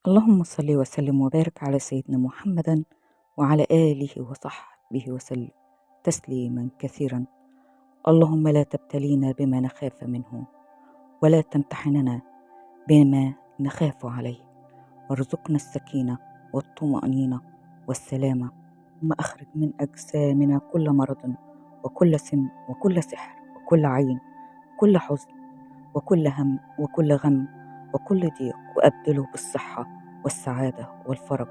اللهم صل وسلم وبارك على سيدنا محمد وعلى آله وصحبه وسلم تسليما كثيرا. اللهم لا تبتلينا بما نخاف منه ولا تمتحننا بما نخاف عليه، وارزقنا السكينة والطمأنينة والسلامة. ثم أخرج من أجسامنا كل مرض وكل سم وكل سحر وكل عين وكل حزن وكل هم وكل غم وكل ضيق، وأبدله بالصحة والسعادة والفرج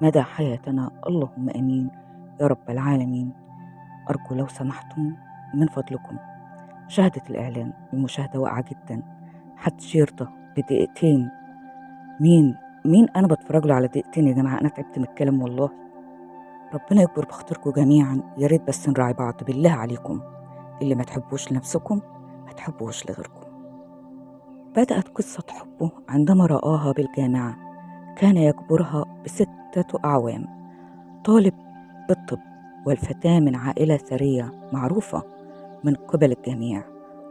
مدى حياتنا. اللهم آمين يا رب العالمين. أرجو لو سمحتم من فضلكم مشاهدة الإعلان، المشاهدة واقعة جدا، محدش يرضى بدقيقتين. مين أنا بتفرج له على دقيقتين يا جماعة؟ أنا تعبت من الكلام والله. ربنا يكبر بخاطركم جميعا، يا ريت بس نراعي بعض بالله عليكم. اللي ما تحبوش لنفسكم ما تحبوش لغيركم. بدأت قصة حبه عندما رآها بالجامعة، كان يكبرها ب6 أعوام، طالب بالطب، والفتاة من عائلة ثرية معروفة من قبل الجميع،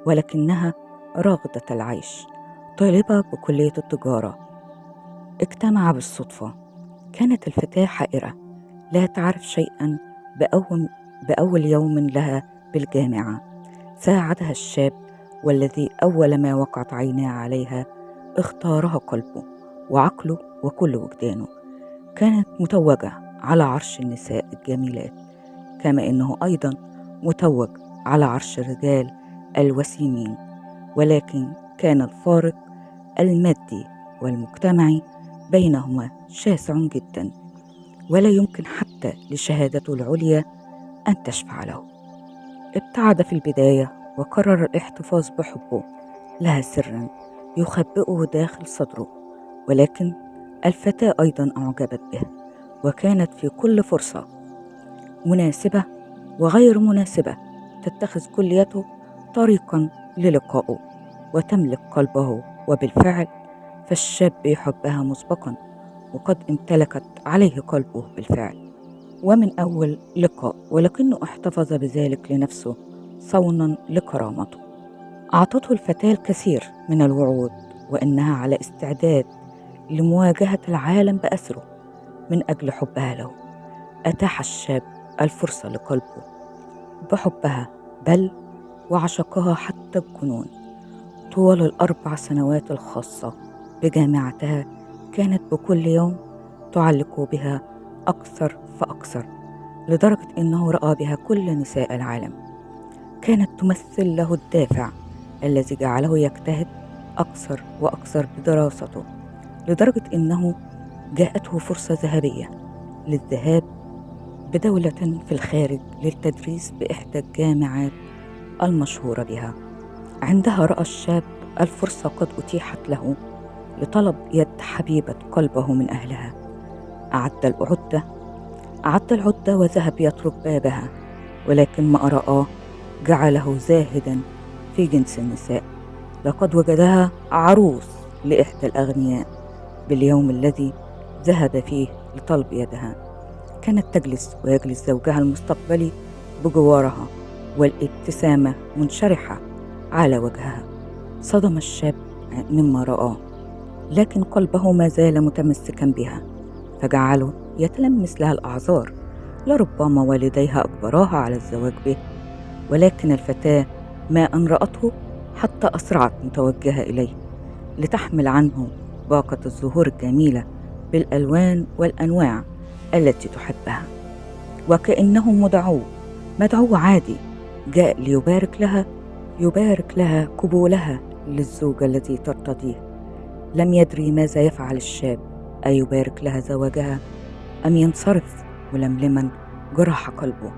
ولكنها راغدة العيش، طالبة بكلية التجارة. اجتمع بالصدفة. كانت الفتاة حائرة لا تعرف شيئا بأول يوم لها بالجامعة. ساعدها الشاب، والذي أول ما وقعت عيناه عليها اختارها قلبه وعقله وكل وجدانه. كانت متوجة على عرش النساء الجميلات، كما إنه أيضا متوج على عرش الرجال الوسيمين، ولكن كان الفارق المادي والمجتمعي بينهما شاسع جدا، ولا يمكن حتى لشهادته العليا أن تشفع له. ابتعد في البداية، وقرر الاحتفاظ بحبه لها سرا يخبئه داخل صدره، ولكن الفتاة أيضا أعجبت به، وكانت في كل فرصة مناسبة وغير مناسبة تتخذ كليته طريقا للقائه وتملك قلبه. وبالفعل فالشاب يحبها مسبقا، وقد امتلكت عليه قلبه بالفعل ومن أول لقاء، ولكنه احتفظ بذلك لنفسه صونا لكرامته. أعطته الفتاة الكثير من الوعود، وإنها على استعداد لمواجهة العالم بأسره من أجل حبها له. أتاح الشاب الفرصة لقلبه بحبها، بل وعشقها حتى الجنون. طوال ال4 سنوات الخاصة بجامعتها كانت بكل يوم تعلق بها أكثر فأكثر، لدرجة أنه رأى بها كل نساء العالم. كانت تمثل له الدافع الذي جعله يجتهد أكثر وأكثر بدراسته، لدرجة أنه جاءته فرصة ذهبية للذهاب بدولة في الخارج للتدريس بإحدى الجامعات المشهورة بها. عندها رأى الشاب الفرصة قد أتيحت له لطلب يد حبيبة قلبه من أهلها. أعد العدة وذهب يطرق بابها، ولكن ما رآه جعله زاهدا في جنس النساء. لقد وجدها عروس لإحدى الأغنياء باليوم الذي ذهب فيه لطلب يدها. كانت تجلس ويجلس زوجها المستقبلي بجوارها، والابتسامة منشرحة على وجهها. صدم الشاب مما رآه، لكن قلبه ما زال متمسكا بها، فجعله يتلمس لها الأعذار. لربما والديها أجبراها على الزواج به، ولكن الفتاة ما أن رأته حتى أسرعت متوجهة إليه لتحمل عنه باقة الزهور الجميلة بالألوان والأنواع التي تحبها. وكأنه مدعو عادي جاء يبارك لها قبولها للزوج الذي ترتضيه. لم يدري ماذا يفعل الشاب، أيبارك لها زواجها أم ينصرف ململما جرح قلبه.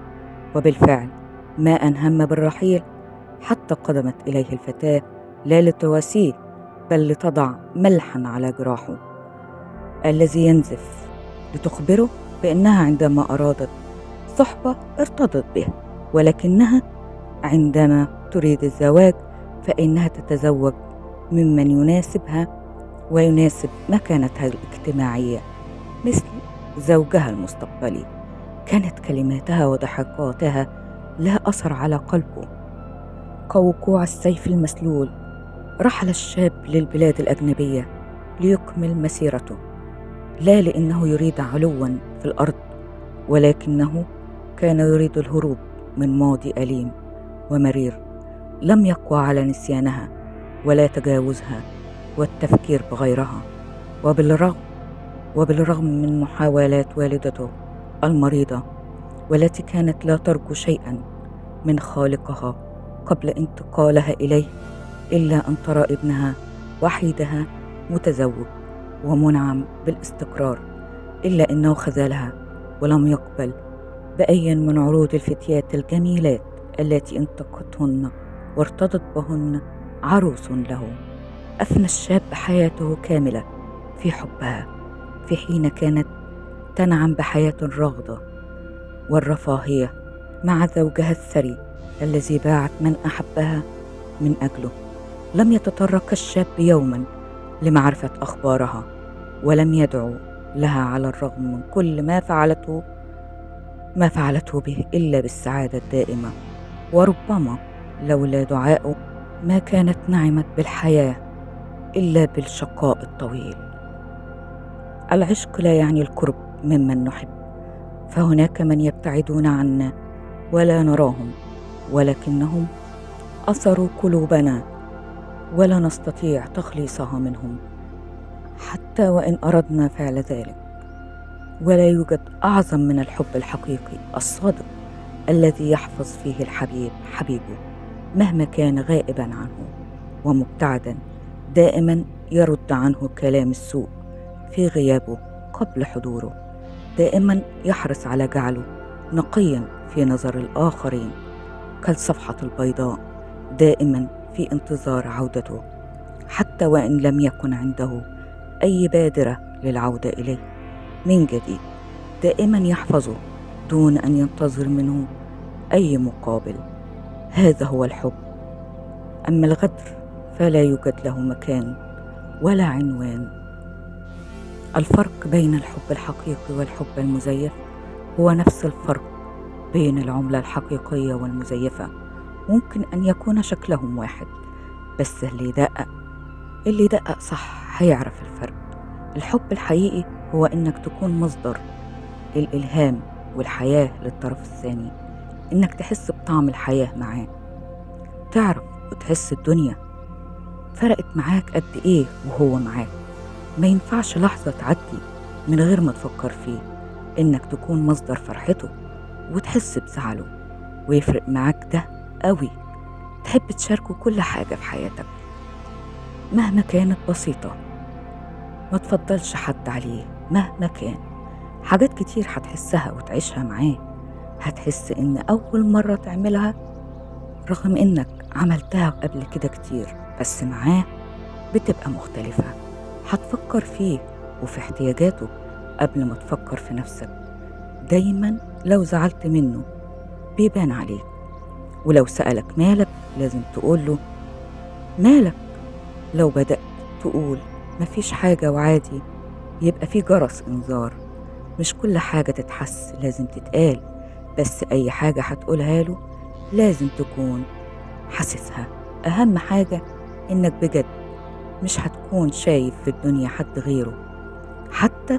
وبالفعل ما أن هم بالرحيل حتى قدمت إليه الفتاة، لا لتواسيه بل لتضع ملحا على جراحه الذي ينزف، لتخبره بأنها عندما أرادت صحبة ارتضت به، ولكنها عندما تريد الزواج فإنها تتزوج ممن يناسبها ويناسب مكانتها الاجتماعية مثل زوجها المستقبلي. كانت كلماتها وضحكاتها لها أثر على قلبه كوقوع السيف المسلول. رحل الشاب للبلاد الأجنبية ليكمل مسيرته، لا لأنه يريد علوا في الأرض، ولكنه كان يريد الهروب من ماضي أليم ومرير. لم يقوى على نسيانها ولا تجاوزها والتفكير بغيرها. وبالرغم من محاولات والدته المريضة، والتي كانت لا ترجو شيئا من خالقها قبل انتقالها إليه إلا أن ترى ابنها وحيدها متزوج ومنعم بالاستقرار، إلا أنه خذلها ولم يقبل بأي من عروض الفتيات الجميلات التي انتقتهن وارتضت بهن عروس له. أفنى الشاب حياته كاملة في حبها، في حين كانت تنعم بحياة الرغدة والرفاهية مع زوجها الثري الذي باعت من أحبها من أجله. لم يتطرق الشاب يوما لمعرفة أخبارها، ولم يدعو لها على الرغم من كل ما فعلته به إلا بالسعادة الدائمة. وربما لولا دعائه ما كانت نعمت بالحياة إلا بالشقاء الطويل. العشق لا يعني القرب ممن نحب، فهناك من يبتعدون عنا ولا نراهم، ولكنهم أثروا قلوبنا ولا نستطيع تخليصها منهم حتى وإن أردنا فعل ذلك. ولا يوجد أعظم من الحب الحقيقي الصادق الذي يحفظ فيه الحبيب حبيبه مهما كان غائبا عنه ومبتعدا، دائما يرد عنه كلام السوء في غيابه قبل حضوره، دائما يحرص على جعله نقيا في نظر الآخرين كالصفحة البيضاء، دائما في انتظار عودته حتى وإن لم يكن عنده أي بادرة للعودة إليه من جديد. دائما يحفظه دون أن ينتظر منه أي مقابل. هذا هو الحب. أما الغدر فلا يوجد له مكان ولا عنوان. الفرق بين الحب الحقيقي والحب المزيف هو نفس الفرق بين العملة الحقيقية والمزيفة. ممكن أن يكون شكلهم واحد، بس اللي دقق صح هيعرف الفرق. الحب الحقيقي هو إنك تكون مصدر الإلهام والحياة للطرف الثاني، إنك تحس بطعم الحياة معاه، تعرف وتحس الدنيا فرقت معاك قد إيه وهو معاك. ما ينفعش لحظة تعدي من غير ما تفكر فيه، إنك تكون مصدر فرحته وتحس بزعله ويفرق معاك ده قوي. تحب تشاركه كل حاجة في حياتك مهما كانت بسيطة، ما تفضلش حد عليه مهما كان. حاجات كتير هتحسها وتعيشها معاه، هتحس إن أول مرة تعملها رغم إنك عملتها قبل كده كتير، بس معاه بتبقى مختلفة. هتفكر فيه وفي احتياجاته قبل ما تفكر في نفسك. دايما لو زعلت منه بيبان عليك، ولو سألك مالك لازم تقوله مالك. لو بدأت تقول مفيش حاجة وعادي يبقى في جرس إنذار. مش كل حاجة تتحس لازم تتقال، بس أي حاجة هتقولها له لازم تكون حاسسها. أهم حاجة إنك بجد مش هتكون شايف في الدنيا حد غيره. حتى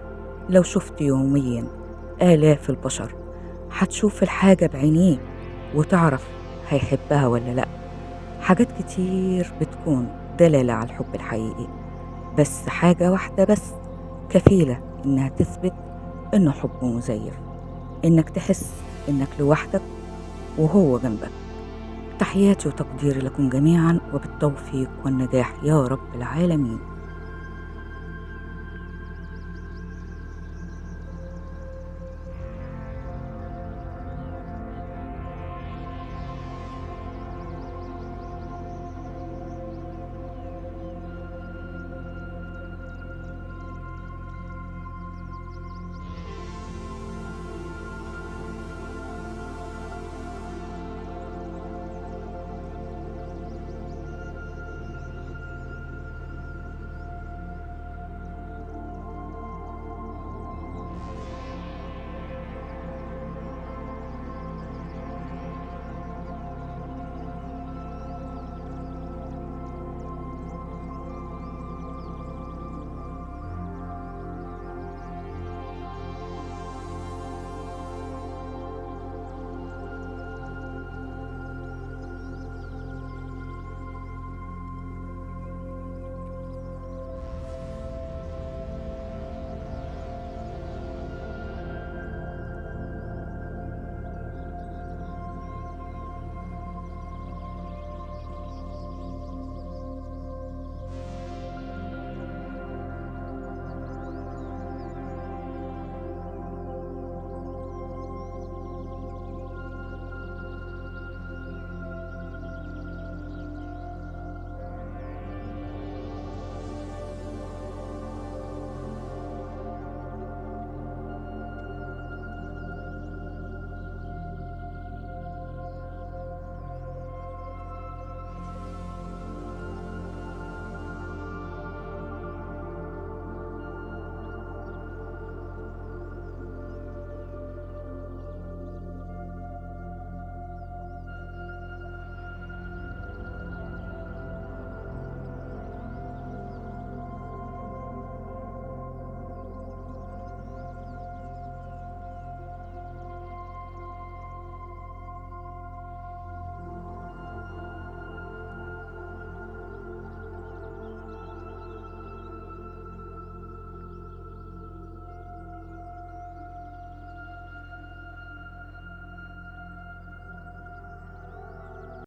لو شفت يوميا آلاف البشر هتشوف الحاجة بعينيه وتعرف هيحبها ولا لأ. حاجات كتير بتكون دلالة على الحب الحقيقي، بس حاجة واحدة بس كفيلة إنها تثبت إنه حب مزيف، إنك تحس إنك لوحدك وهو جنبك. تحياتي وتقديري لكم جميعا، وبالتوفيق والنجاح يا رب العالمين.